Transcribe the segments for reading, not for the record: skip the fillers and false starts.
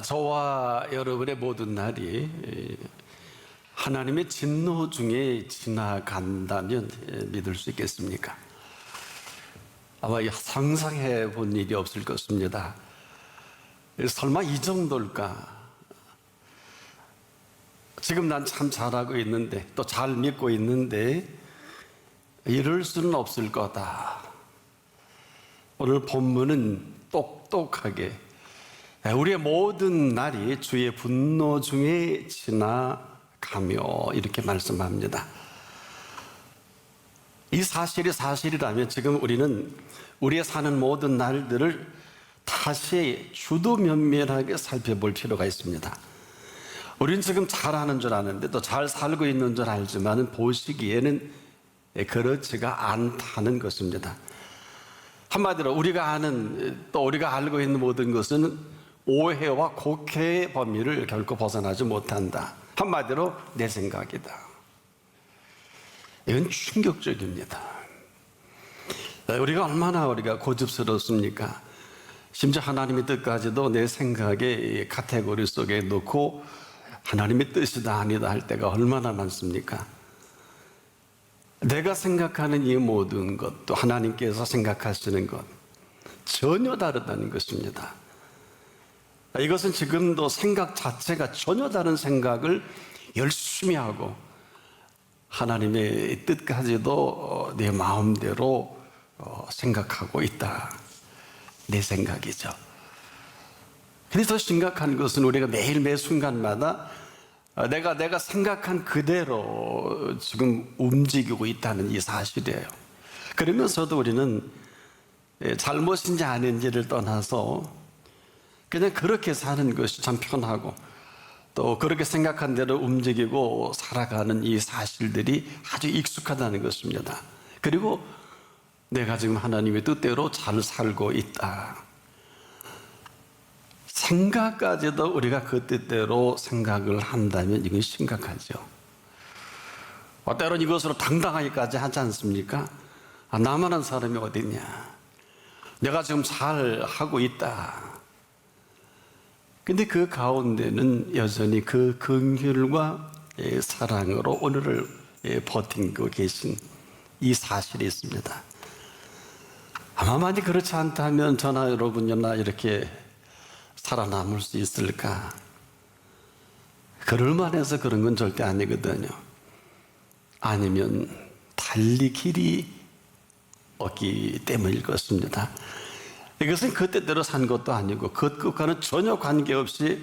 저와 여러분의 모든 날이 하나님의 진노 중에 지나간다면 믿을 수 있겠습니까? 아마 상상해 본 일이 없을 것입니다. 설마 이 정도일까? 지금 난 참 잘하고 있는데, 또 잘 믿고 있는데 이럴 수는 없을 거다. 오늘 본문은 똑똑하게 우리의 모든 날이 주의 분노 중에 지나가며 이렇게 말씀합니다. 이 사실이 사실이라면 지금 우리는 우리의 사는 모든 날들을 다시 주도면밀하게 살펴볼 필요가 있습니다. 우리는 지금 잘하는 줄 아는데 또 잘 살고 있는 줄 알지만 보시기에는 그렇지가 않다는 것입니다. 한마디로 우리가 아는 또 우리가 알고 있는 모든 것은 오해와 곡해의 범위를 결코 벗어나지 못한다. 한마디로 내 생각이다. 이건 충격적입니다. 우리가 얼마나 고집스럽습니까? 심지어 하나님의 뜻까지도 내 생각의 카테고리 속에 넣고 하나님의 뜻이다 아니다 할 때가 얼마나 많습니까? 내가 생각하는 이 모든 것도 하나님께서 생각하시는 것 전혀 다르다는 것입니다. 이것은 지금도 생각 자체가 전혀 다른 생각을 열심히 하고 하나님의 뜻까지도 내 마음대로 생각하고 있다. 내 생각이죠. 그런데 더 심각한 것은 우리가 매일 매 순간마다 내가 생각한 그대로 지금 움직이고 있다는 이 사실이에요. 그러면서도 우리는 잘못인지 아닌지를 떠나서 그냥 그렇게 사는 것이 참 편하고 또 그렇게 생각한 대로 움직이고 살아가는 이 사실들이 아주 익숙하다는 것입니다. 그리고 내가 지금 하나님의 뜻대로 잘 살고 있다. 생각까지도 우리가 그 뜻대로 생각을 한다면 이건 심각하죠. 때로는 이것으로 당당하기까지 하지 않습니까? 나만한 사람이 어딨냐? 내가 지금 잘 하고 있다. 근데 그 가운데는 여전히 그 긍휼과 사랑으로 오늘을 버티고 계신 이 사실이 있습니다. 아마 만약 그렇지 않다면 저나 여러분이나 이렇게 살아남을 수 있을까? 그럴만 해서 그런 건 절대 아니거든요. 아니면 달리 길이 없기 때문일 것입니다. 이것은 그 뜻대로 산 것도 아니고 그것과는 전혀 관계없이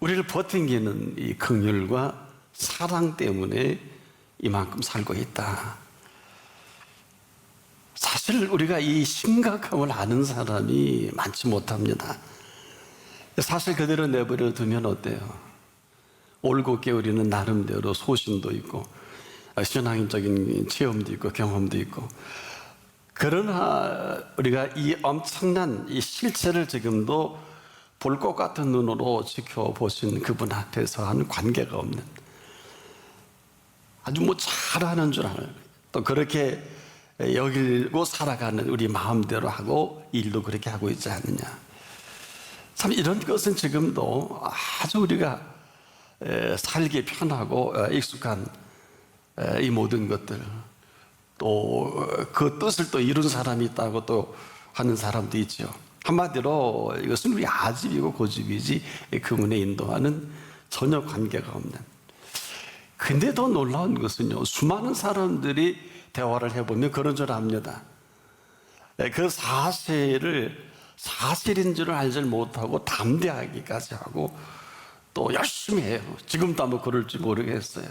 우리를 버팅기는 이 긍휼과 사랑 때문에 이만큼 살고 있다. 사실 우리가 이 심각함을 아는 사람이 많지 못합니다. 사실 그대로 내버려 두면 어때요? 올곧게 우리는 나름대로 소신도 있고 신앙적인 체험도 있고 경험도 있고, 그러나 우리가 이 엄청난 이 실체를 지금도 불꽃 같은 눈으로 지켜보신 그분 앞에서 하는 관계가 없는, 아주 잘하는 줄 아는, 또 그렇게 여기고 살아가는 우리 마음대로 하고 일도 그렇게 하고 있지 않느냐. 참 이런 것은 지금도 아주 우리가 살기 편하고 익숙한 이 모든 것들, 또 그 뜻을 또 이룬 사람이 있다고 또 하는 사람도 있죠. 한마디로 이것은 우리 아집이고 고집이지 그분의 인도와는 전혀 관계가 없는. 근데 더 놀라운 것은요, 수많은 사람들이 대화를 해보면 그런 줄 압니다. 그 사실을 사실인 줄을 알지 못하고 담대하기까지 하고 또 열심히 해요. 지금도 아마 그럴지 모르겠어요.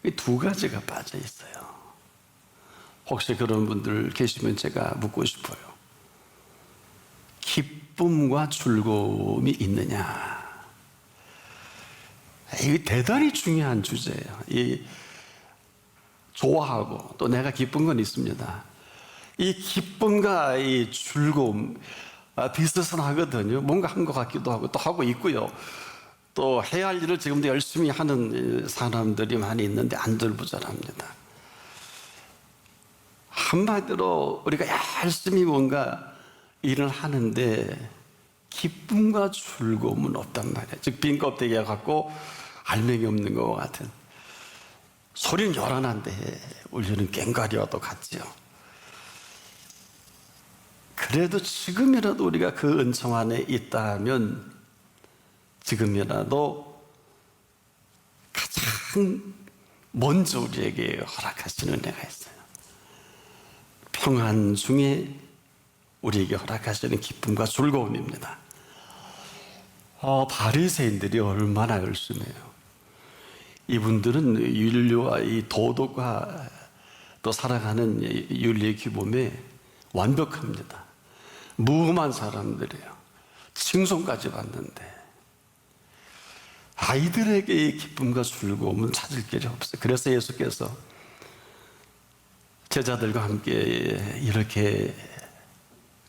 이 두 가지가 빠져 있어요. 혹시 그런 분들 계시면 제가 묻고 싶어요. 기쁨과 즐거움이 있느냐? 이게 대단히 중요한 주제예요. 이 좋아하고 또 내가 기쁜 건 있습니다. 이 기쁨과 이 즐거움 비슷하거든요. 뭔가 한 것 같기도 하고 또 하고 있고요. 또 해야 할 일을 지금도 열심히 하는 사람들이 많이 있는데 안절부절합니다. 한마디로 우리가 열심히 뭔가 일을 하는데 기쁨과 즐거움은 없단 말이에요. 즉 빈 껍데기가 갖고 알맹이 없는 것과 같은, 소리는 요란한데 울리는 꽹과리와도 같지요. 그래도 지금이라도 우리가 그 은총 안에 있다면 지금이라도 가장 먼저 우리에게 허락하시는 은혜가 있어요. 평안 중에 우리에게 허락하시는 기쁨과 즐거움입니다. 바리새인들이 얼마나 열심해요. 이분들은 윤리와 이 도덕과 또 살아가는 윤리의 규범에 완벽합니다. 무험한 사람들이에요. 칭송까지 받는데 아이들에게 이 기쁨과 즐거움은 찾을 길이 없어요. 그래서 예수께서 제자들과 함께 이렇게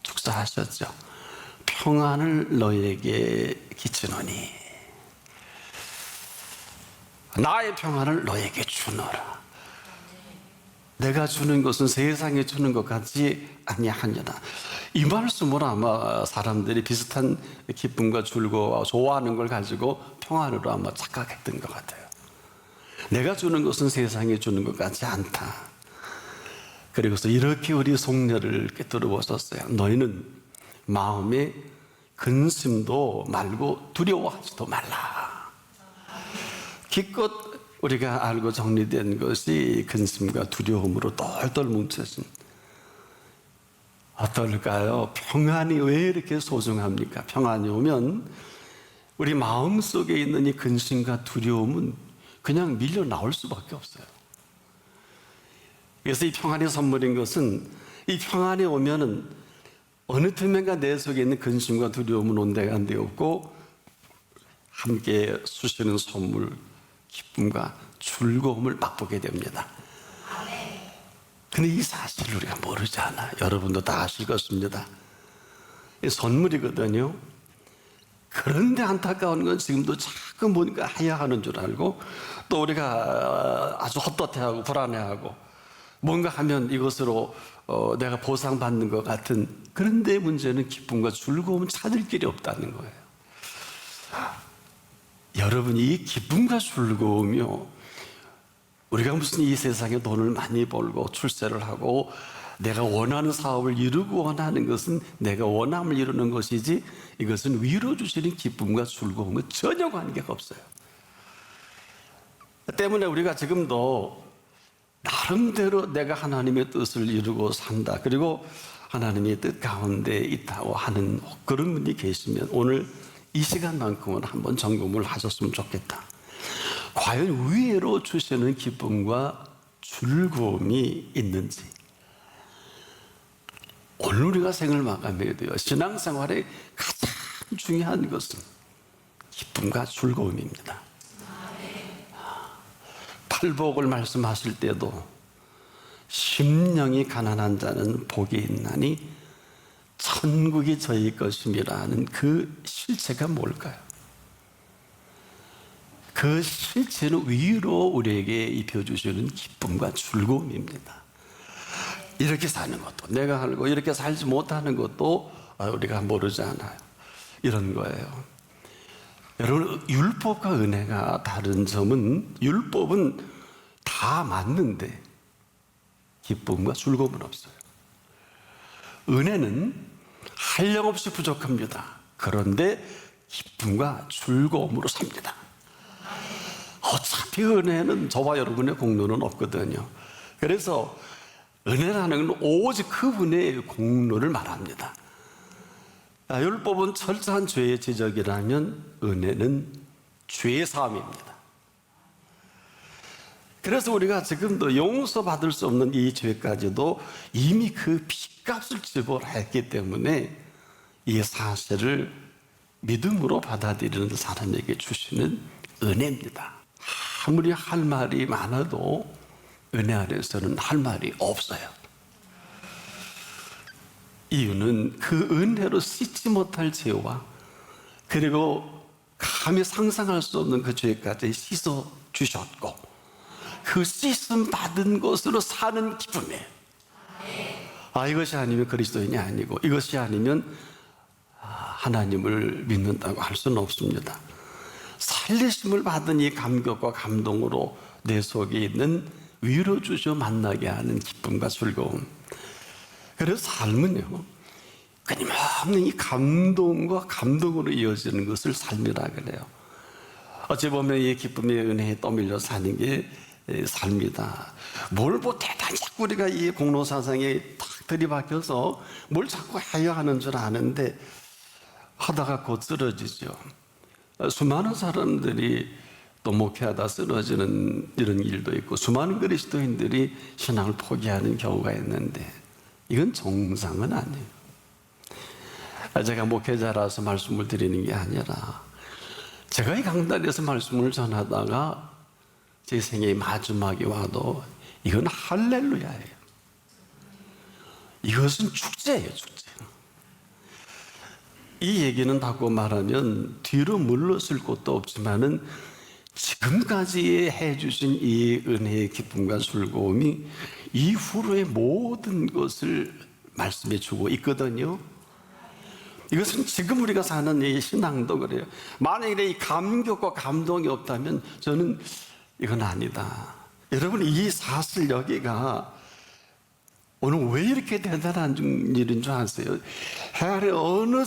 축사하셨죠. 평안을 너에게 끼치노니 나의 평안을 너에게 주노라. 내가 주는 것은 세상에 주는 것 같지 아니하니라. 이 말씀으로 아마 사람들이 비슷한 기쁨과 즐거워 좋아하는 걸 가지고 평안으로 아마 착각했던 것 같아요. 내가 주는 것은 세상에 주는 것 같지 않다. 그리고서 이렇게 우리 속내를 깨뜨려 보셨어요. 너희는 마음에 근심도 말고 두려워하지도 말라. 기껏 우리가 알고 정리된 것이 근심과 두려움으로 똘똘 뭉쳐진, 어떨까요? 평안이 왜 이렇게 소중합니까? 평안이 오면 우리 마음속에 있는 이 근심과 두려움은 그냥 밀려 나올 수밖에 없어요. 그래서 이 평안의 선물인 것은, 이 평안이 오면은 어느 틈엔가 내 속에 있는 근심과 두려움은 온데간데 없고 함께 쑤시는 선물, 기쁨과 즐거움을 맛보게 됩니다. 근데 이 사실을 우리가 모르지 않아요. 여러분도 다 아실 것입니다. 이 선물이거든요. 그런데 안타까운 건 지금도 자꾸 뭔가 해야 하는 줄 알고 또 우리가 아주 헛헛해하고 불안해하고 뭔가 하면 이것으로 내가 보상받는 것 같은, 그런데 문제는 기쁨과 즐거움은 찾을 길이 없다는 거예요. 여러분, 이 기쁨과 즐거움이요, 우리가 무슨 이 세상에 돈을 많이 벌고 출세를 하고 내가 원하는 사업을 이루고 원하는 것은 내가 원함을 이루는 것이지, 이것은 위로 주시는 기쁨과 즐거움은 전혀 관계가 없어요. 때문에 우리가 지금도 나름대로 내가 하나님의 뜻을 이루고 산다, 그리고 하나님의 뜻 가운데 있다고 하는 그런 분이 계시면 오늘 이 시간만큼은 한번 점검을 하셨으면 좋겠다. 과연 위로 주시는 기쁨과 즐거움이 있는지. 오늘 우리가 생을 마감해야 돼요. 신앙생활의 가장 중요한 것은 기쁨과 즐거움입니다. 팔복을 말씀하실 때도 심령이 가난한 자는 복이 있나니 천국이 저희 것임이라는 그 실체가 뭘까요? 그 실체는 위로 우리에게 입혀주시는 기쁨과 즐거움입니다. 이렇게 사는 것도, 내가 알고 이렇게 살지 못하는 것도 우리가 모르지 않아요. 이런 거예요. 여러분, 율법과 은혜가 다른 점은, 율법은 다 맞는데 기쁨과 즐거움은 없어요. 은혜는 한량없이 부족합니다. 그런데 기쁨과 즐거움으로 삽니다. 어차피 은혜는 저와 여러분의 공로는 없거든요. 그래서 은혜라는 건 오직 그분의 공로를 말합니다. 율법은 철저한 죄의 지적이라면 은혜는 죄의 사함입니다. 그래서 우리가 지금도 용서받을 수 없는 이 죄까지도 이미 그 핏값을 지불했기 때문에 이 사실을 믿음으로 받아들이는 사람에게 주시는 은혜입니다. 아무리 할 말이 많아도 은혜 아래서는 할 말이 없어요. 이유는 그 은혜로 씻지 못할 죄와 그리고 감히 상상할 수 없는 그 죄까지 씻어 주셨고, 그 씻음 받은 것으로 사는 기쁨이에요. 이것이 아니면 그리스도인이 아니고, 이것이 아니면 하나님을 믿는다고 할 수는 없습니다. 살리심을 받은 이 감격과 감동으로 내 속에 있는 위로 주셔 만나게 하는 기쁨과 즐거움. 그래서 삶은요, 끊임없는 이 감동과 감동으로 이어지는 것을 삶이라 그래요. 어찌 보면 이 기쁨의 은혜에 떠밀려 사는 게 삶이다. 뭘 뭐 대단히 자꾸 우리가 이 공로사상에 탁 들이박혀서 뭘 자꾸 해야 하는 줄 아는데 하다가 곧 쓰러지죠. 수많은 사람들이 또 목회하다 쓰러지는 이런 일도 있고 수많은 그리스도인들이 신앙을 포기하는 경우가 있는데 이건 정상은 아니에요. 제가 목회자라서 말씀을 드리는 게 아니라 제가 이 강단에서 말씀을 전하다가 제 생애의 마지막이 와도 이건 할렐루야예요. 이것은 축제예요, 축제. 이 얘기는 하고 말하면 뒤로 물러설 곳도 없지만은 지금까지 해주신 이 은혜의 기쁨과 즐거움이 이후로의 모든 것을 말씀해 주고 있거든요. 이것은 지금 우리가 사는 이 신앙도 그래요. 만약에 이 감격과 감동이 없다면 저는 이건 아니다. 여러분, 이 사슬 여기가 오늘 왜 이렇게 대단한 일인 줄 아세요? 해 아래 어느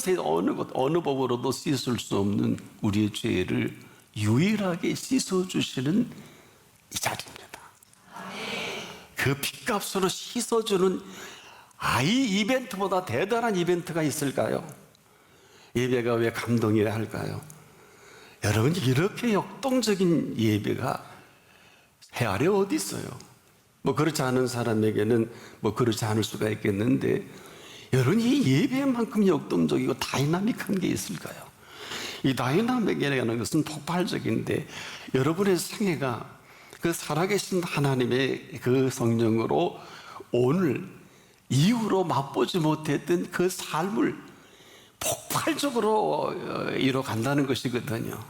곳, 어느 법으로도 씻을 수 없는 우리의 죄를 유일하게 씻어주시는 이 자리입니다. 그 핏값으로 씻어주는 이 이벤트보다 대단한 이벤트가 있을까요? 예배가 왜 감동이라 할까요? 여러분, 이렇게 역동적인 예배가 해 아래 어디 있어요? 뭐 그렇지 않은 사람에게는 뭐 그렇지 않을 수가 있겠는데 여러분, 이 예배만큼 역동적이고 다이나믹한 게 있을까요? 이 다이나믹이라는 것은 폭발적인데 여러분의 생애가 그 살아계신 하나님의 그 성령으로 오늘 이후로 맛보지 못했던 그 삶을 폭발적으로 이뤄간다는 것이거든요.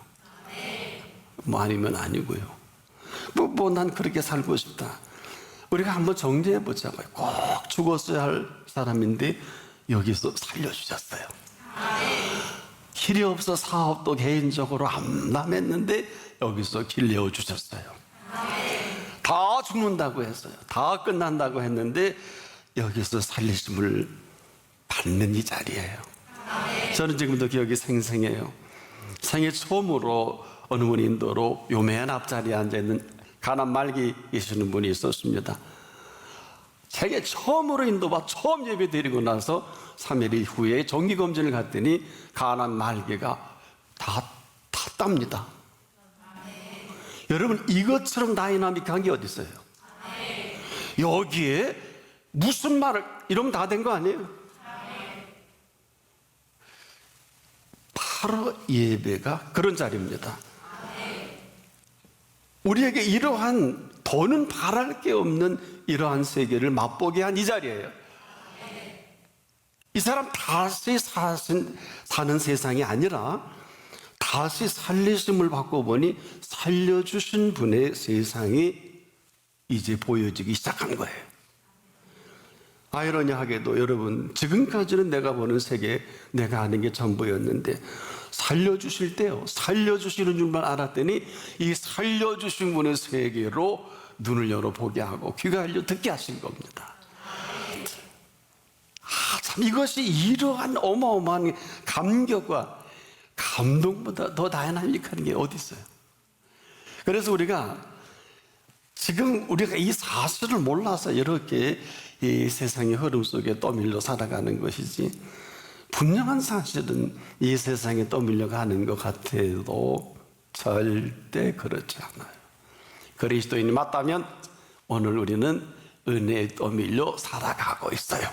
뭐 아니면 아니고요. 난 그렇게 살고 싶다. 우리가 한번 정리해 보자고요. 꼭 죽었어야 할 사람인데 여기서 살려주셨어요. 길이 없어 사업도 개인적으로 암담했는데 여기서 길 내어주셨어요. 다 죽는다고 했어요. 다 끝난다고 했는데 여기서 살리심을 받는 이 자리예요. 저는 지금도 기억이 생생해요. 생애 처음으로 어느 분 인도로 요매한 앞자리에 앉아있는 가난 말기이시는 분이 있었습니다. 생애 처음으로 인도와 처음 예배 드리고 나서 3일 후에 정기검진을 갔더니 가난 말기가 다 탔답니다. 여러분, 이것처럼 다이나믹한 게 어디 있어요? 여기에 무슨 말을 이러면 다 된 거 아니에요? 바로 예배가 그런 자리입니다. 우리에게 이러한 더는 바랄 게 없는 이러한 세계를 맛보게 한 이 자리예요. 이 사람 다시 사는 세상이 아니라 다시 살리심을 받고 보니 살려주신 분의 세상이 이제 보여지기 시작한 거예요. 아이러니하게도 여러분, 지금까지는 내가 보는 세계, 내가 아는 게 전부였는데 살려주실 때요, 살려주시는 줄만 알았더니 이 살려주신 분의 세계로 눈을 열어보게 하고 귀가 열려 듣게 하신 겁니다. 참, 이것이 이러한 어마어마한 감격과 감동보다 더 다이나믹한 게 어디 있어요? 그래서 우리가 지금 우리가 이 사실을 몰라서 이렇게 이 세상의 흐름 속에 떠밀려 살아가는 것이지, 분명한 사실은 이 세상에 떠밀려가는 것 같아도 절대 그렇지 않아요. 그리스도인이 맞다면 오늘 우리는 은혜에 떠밀려 살아가고 있어요.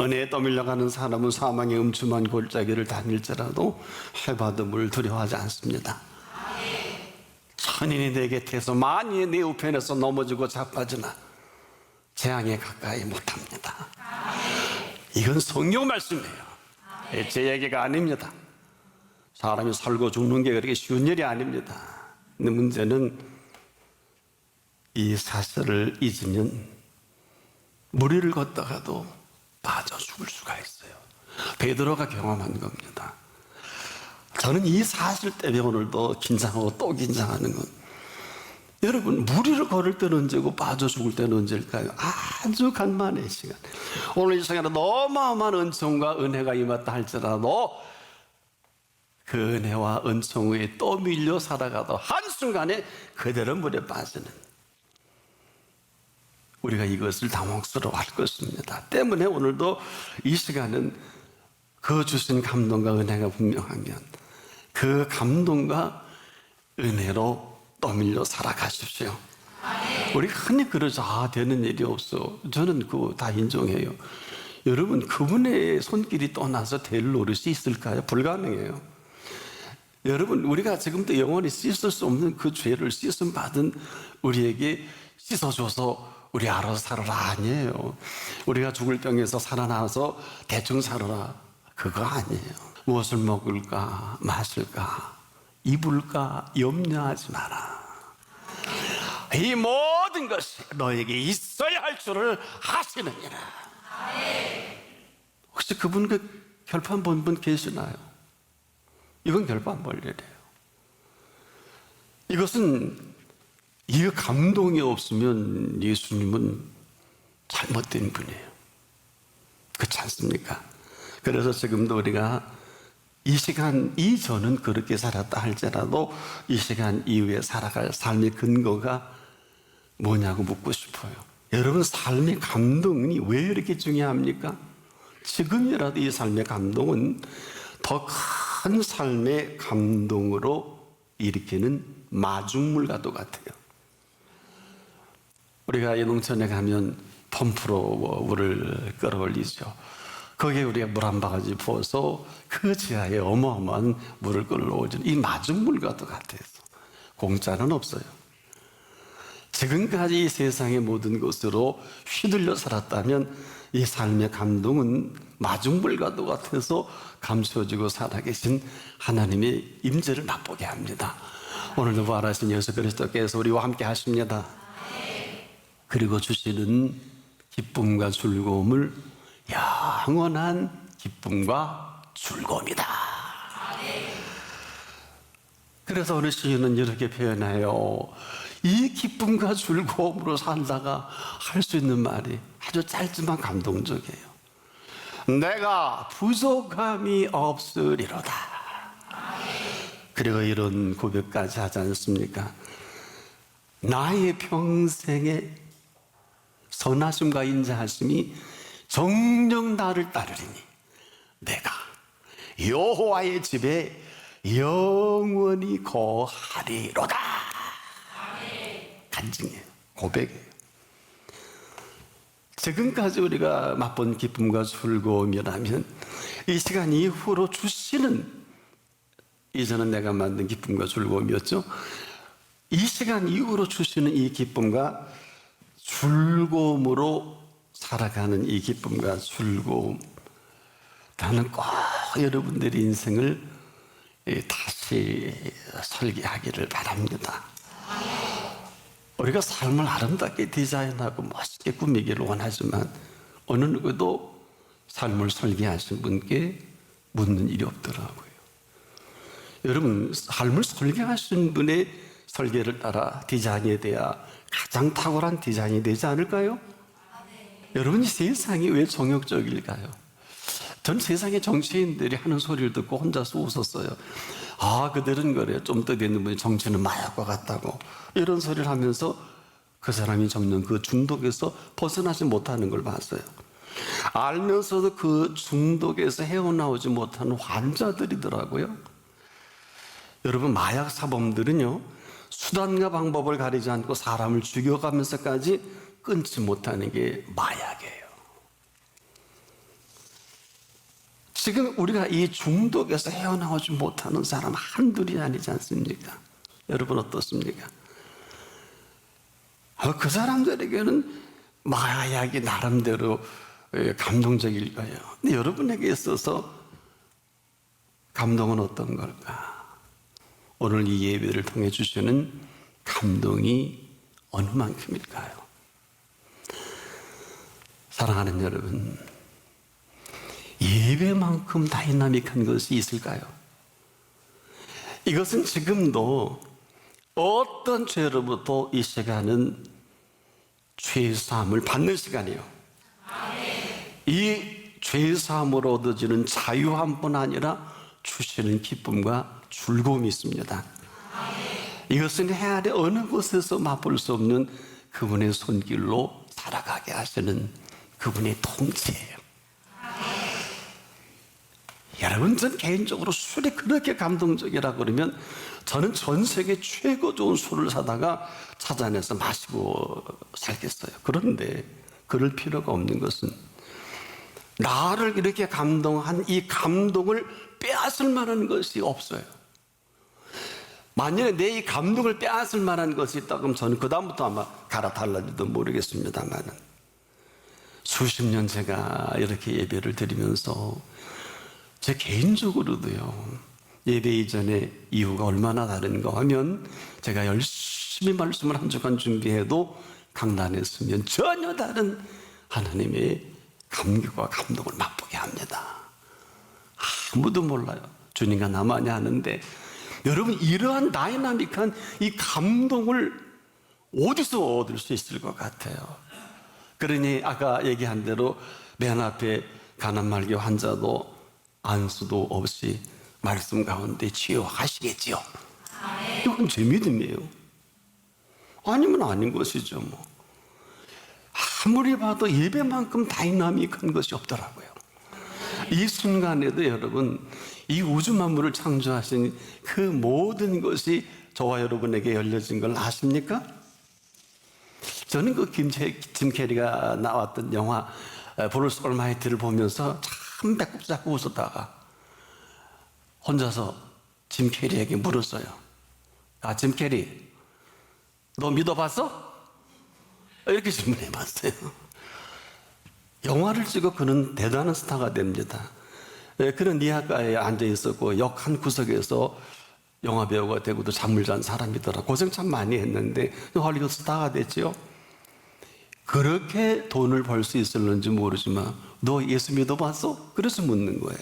은혜에 떠밀려가는 사람은 사망의 음침한 골짜기를 다닐지라도 해받음을 두려워하지 않습니다. 천인이 내 곁에서 만인이 내 우편에서 넘어지고 자빠지나 재앙에 가까이 못합니다. 이건 성경 말씀이에요. 제 얘기가 아닙니다. 사람이 살고 죽는 게 그렇게 쉬운 일이 아닙니다. 근데 문제는 이 사실을 잊으면 무리를 걷다가도 빠져 죽을 수가 있어요. 베드로가 경험한 겁니다. 저는 이 사실 때문에 오늘도 긴장하고 또 긴장하는 건, 여러분, 무리를 걸을 때는 언제고 빠져 죽을 때는 언제일까요? 아주 간만의 시간. 오늘 이 시간에 어마어마한 은총과 은혜가 임했다 할지라도 그 은혜와 은총 위에 또 밀려 살아가도 한순간에 그대로 물에 빠지는, 우리가 이것을 당혹스러워할 것입니다. 때문에 오늘도 이 시간은 그 주신 감동과 은혜가 분명하면 그 감동과 은혜로 떠밀려 살아가십시오. 우리 흔히 그러죠. 되는 일이 없어. 저는 그거 다 인정해요. 여러분, 그분의 손길이 떠나서 될 노릇이 있을까요? 불가능해요. 여러분, 우리가 지금도 영원히 씻을 수 없는 그 죄를 씻음 받은 우리에게 씻어줘서 우리 알아서 살아라 아니에요. 우리가 죽을 병에서 살아나서 대충 살아라, 그거 아니에요. 무엇을 먹을까 마실까 입을까 염려하지 마라. 이 모든 것이 너에게 있어야 할 줄을 아시느니라. 혹시 그분 그 결판 본 분 계시나요? 이건 결판 볼 일이에요. 이것은 이 감동이 없으면 예수님은 잘못된 분이에요. 그렇지 않습니까? 그래서 지금도 우리가 이 시간 이전은 그렇게 살았다 할지라도 이 시간 이후에 살아갈 삶의 근거가 뭐냐고 묻고 싶어요. 여러분, 삶의 감동이 왜 이렇게 중요합니까? 지금이라도 이 삶의 감동은 더 큰 삶의 감동으로 일으키는 마중물과도 같아요. 우리가 이 농촌에 가면 펌프로 물을 끌어올리죠. 거기에 우리가 물 한 바가지 부어서 그 지하에 어마어마한 물을 끌어오는 이 마중물과도 같아서 공짜는 없어요. 지금까지 이 세상의 모든 것으로 휘둘려 살았다면 이 삶의 감동은 마중물과도 같아서 감춰지고 살아계신 하나님의 임재를 맛보게 합니다. 오늘도 부활하신 예수 그리스도께서 우리와 함께 하십니다. 그리고 주시는 기쁨과 즐거움을 영원한 기쁨과 즐거움이다. 그래서 오늘 시인은 이렇게 표현해요. 이 기쁨과 즐거움으로 살다가 할 수 있는 말이 아주 짧지만 감동적이에요. 내가 부족함이 없으리로다. 그리고 이런 고백까지 하지 않습니까? 나의 평생의 선하심과 인자하심이 정녕 나를 따르리니 내가 여호와의 집에 영원히 거하리로다. 간증이에요. 고백이에요. 지금까지 우리가 맛본 기쁨과 즐거움이라면 이 시간 이후로 주시는, 이전은 내가 만든 기쁨과 즐거움이었죠. 이 시간 이후로 주시는 이 기쁨과 즐거움으로 살아가는 이 기쁨과 즐거움, 나는 꼭 여러분들의 인생을 다시 설계하기를 바랍니다. 우리가 삶을 아름답게 디자인하고 멋있게 꾸미기를 원하지만 어느 누구도 삶을 설계하신 분께 묻는 일이 없더라고요. 여러분, 삶을 설계하신 분의 설계를 따라 디자인이 돼야 가장 탁월한 디자인이 되지 않을까요? 여러분, 이 세상이 왜 정욕적일까요? 전 세상의 정치인들이 하는 소리를 듣고 혼자서 웃었어요. 그들은 그래, 좀 더 되는 분이 정치는 마약과 같다고 이런 소리를 하면서 그 사람이 정녕 그 중독에서 벗어나지 못하는 걸 봤어요. 알면서도 그 중독에서 헤어나오지 못하는 환자들이더라고요. 여러분, 마약 사범들은요, 수단과 방법을 가리지 않고 사람을 죽여가면서까지 끊지 못하는 게 마약이에요. 지금 우리가 이 중독에서 헤어나오지 못하는 사람 한둘이 아니지 않습니까? 여러분 어떻습니까? 그 사람들에게는 마약이 나름대로 감동적일 거예요. 근데 여러분에게 있어서 감동은 어떤 걸까? 오늘 이 예배를 통해 주시는 감동이 어느 만큼일까요? 사랑하는 여러분, 예배만큼 다이나믹한 것이 있을까요? 이것은 지금도 어떤 죄로부터 이 시간은 죄사함을 받는 시간이에요. 이 죄사함으로 얻어지는 자유함뿐 아니라 주시는 기쁨과 즐거움이 있습니다. 이것은 해 아래 어느 곳에서 맛볼 수 없는 그분의 손길로 살아가게 하시는 그분의 통치예요. 여러분, 전 개인적으로 술이 그렇게 감동적이라 그러면 저는 전 세계 최고 좋은 술을 사다가 찾아내서 마시고 살겠어요. 그런데 그럴 필요가 없는 것은 나를 이렇게 감동한 이 감동을 빼앗을 만한 것이 없어요. 만약에 내 이 감동을 빼앗을 만한 것이 있다 그러면 저는 그 다음부터 아마 갈아탈라지도 모르겠습니다만, 수십 년 제가 이렇게 예배를 드리면서 제 개인적으로도요, 예배 이전에 이후가 얼마나 다른가 하면 제가 열심히 말씀을 한 주간 준비해도 강단에 서면 전혀 다른 하나님의 감격과 감동을 맛보게 합니다. 아무도 몰라요. 주님과 나만이 하는데, 여러분, 이러한 다이나믹한 이 감동을 어디서 얻을 수 있을 것 같아요? 그러니 아까 얘기한 대로 맨 앞에 가난말기 환자도 안수도 없이 말씀 가운데 치유하시겠지요. 이건 제 믿음이에요. 아니면 아닌 것이죠. 뭐 아무리 봐도 예배만큼 다이나믹한 것이 없더라고요. 이 순간에도 여러분, 이 우주 만물을 창조하신 그 모든 것이 저와 여러분에게 열려진 걸 아십니까? 저는 그 짐 캐리가 나왔던 영화 브루스 올마이티를 보면서 참 배꼽 잡고 웃었다가 혼자서 짐 캐리에게 물었어요. 아, 짐 캐리, 너 믿어봤어? 이렇게 질문해봤어요. 영화를 찍어 그는 대단한 스타가 됩니다. 그는 니아가에 앉아 있었고 역 한 구석에서 영화 배우가 되고도 잠을 잔 사람이더라. 고생 참 많이 했는데 헐리우드 스타가 됐지요. 그렇게 돈을 벌 수 있을는지 모르지만 너 예수 믿어봤어? 그래서 묻는 거예요.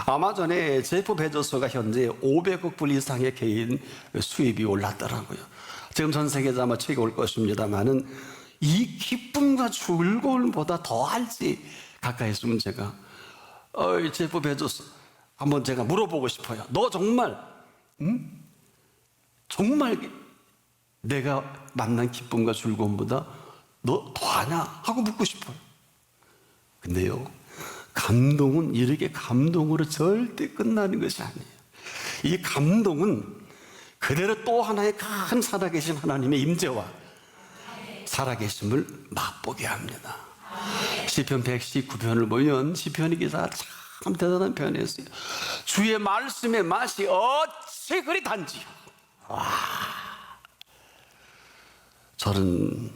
아마존에 제프 베조스가 현재 500억 불 이상의 개인 수입이 올랐더라고요. 지금 전 세계에서 아마 책이 올 것입니다만은 이 기쁨과 즐거움보다 더 할지 가까이 있으면 제가 제프 베조스 한번 제가 물어보고 싶어요. 너 정말 정말 내가 만난 기쁨과 즐거움보다 너 더하냐? 하고 묻고 싶어요. 근데요, 감동은 이렇게 감동으로 절대 끝나는 것이 아니에요. 이 감동은 그대로 또 하나의 큰 살아계신 하나님의 임재와 살아계심을 맛보게 합니다. 시편 119편을 보면 시편의 기사가 참 대단한 표현이었어요. 주의 말씀의 맛이 어찌 그리 단지요. 와, 저는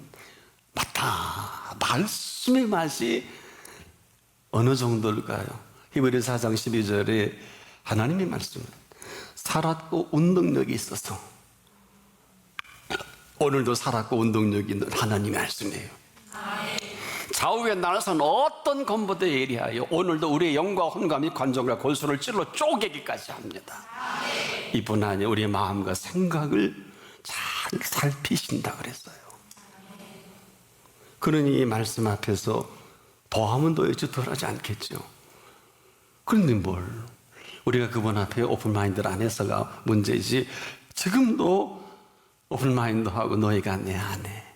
맞다. 말씀의 맛이 어느 정도일까요? 히브리서 4장 12절에 하나님의 말씀은 살았고 운동력이 있어서, 오늘도 살았고 운동력이 있는 하나님의 말씀이에요. 좌우에 날아선 어떤 검보다 예리하여 오늘도 우리의 영과 혼과 및 관절과 골수를 찔러 쪼개기까지 합니다. 이뿐 아니라 우리의 마음과 생각을 잘 살피신다 그랬어요. 그러니 이 말씀 앞에서 더하면 더했지 덜하지 않겠죠. 그런데 뭘, 우리가 그분 앞에 오픈마인드를 안 해서가 문제지, 지금도 오픈마인드하고 너희가 내 안에,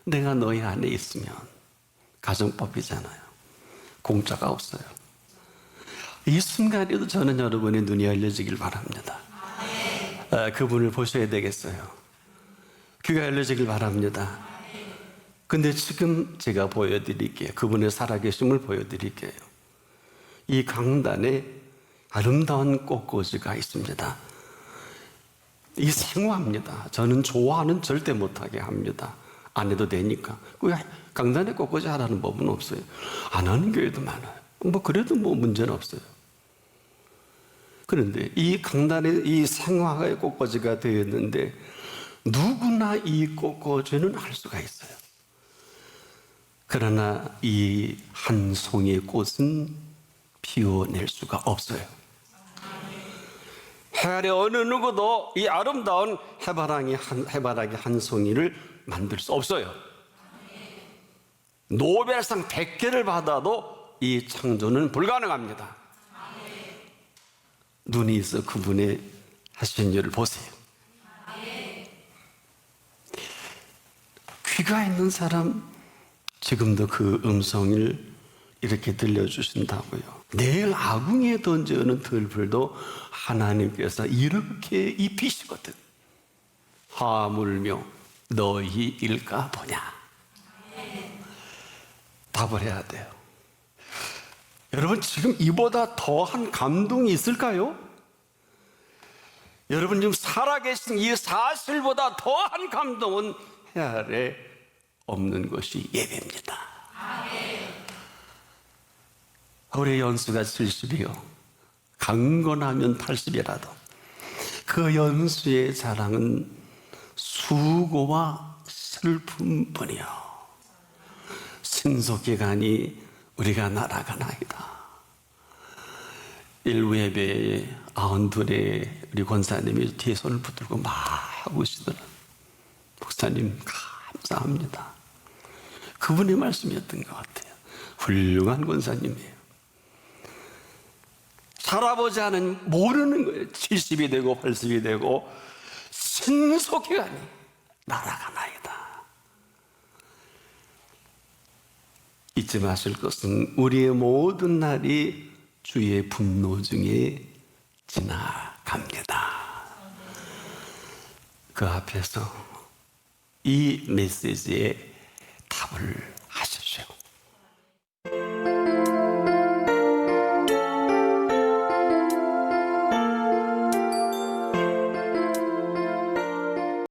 내가 너희 안에 있으면, 가정법이잖아요. 공짜가 없어요. 이 순간에도 저는 여러분의 눈이 열려지길 바랍니다. 그분을 보셔야 되겠어요. 귀가 열려지길 바랍니다. 근데 지금 제가 보여드릴게요. 그분의 살아계심을 보여드릴게요. 이 강단에 아름다운 꽃꽂이가 있습니다. 이 생화합니다. 저는 좋아하는 절대 못하게 합니다. 안 해도 되니까. 강단에 꽃꽂이 하라는 법은 없어요. 안 하는 교회도 많아요. 그래도 문제는 없어요. 그런데 이 강단에 이 생화의 꽃꽂이가 되었는데 누구나 이 꽃꽂이는 할 수가 있어요. 그러나 이 한 송이의 꽃은 피워낼 수가 없어요. 해 아래 어느 누구도 이 아름다운 해바라기 한 송이를 만들 수 없어요. 노벨상 100개를 받아도 이 창조는 불가능합니다. 눈이 있어 그분의 하신 일을 보세요. 귀가 있는 사람 지금도 그 음성을 이렇게 들려주신다고요. 내일 아궁이에 던져오는 들불도 하나님께서 이렇게 입히시거든. 하물며 너희 일까 보냐. 답을 해야 돼요. 여러분, 지금 이보다 더한 감동이 있을까요? 여러분, 지금 살아계신 이 사실보다 더한 감동은 해 아래 없는 것이 예배입니다. 올해 연수가 70이요. 강건하면 80이라도 그 연수의 자랑은 수고와 슬픔뿐이요. 신속기간이 우리가 날아가나이다. 일부 예배에 92의 우리 권사님이 뒤에 손을 붙들고 막 하고 계시더라. 목사님 감사합니다. 그분의 말씀이었던 것 같아요. 훌륭한 권사님이에요. 살아보지 않은 모르는 거예요. 70이 되고 80이 되고 신속기간이 날아가나이다. 잊지 마실 것은 우리의 모든 날이 주의 분노 중에 지나갑니다. 그 앞에서 이 메시지의 답을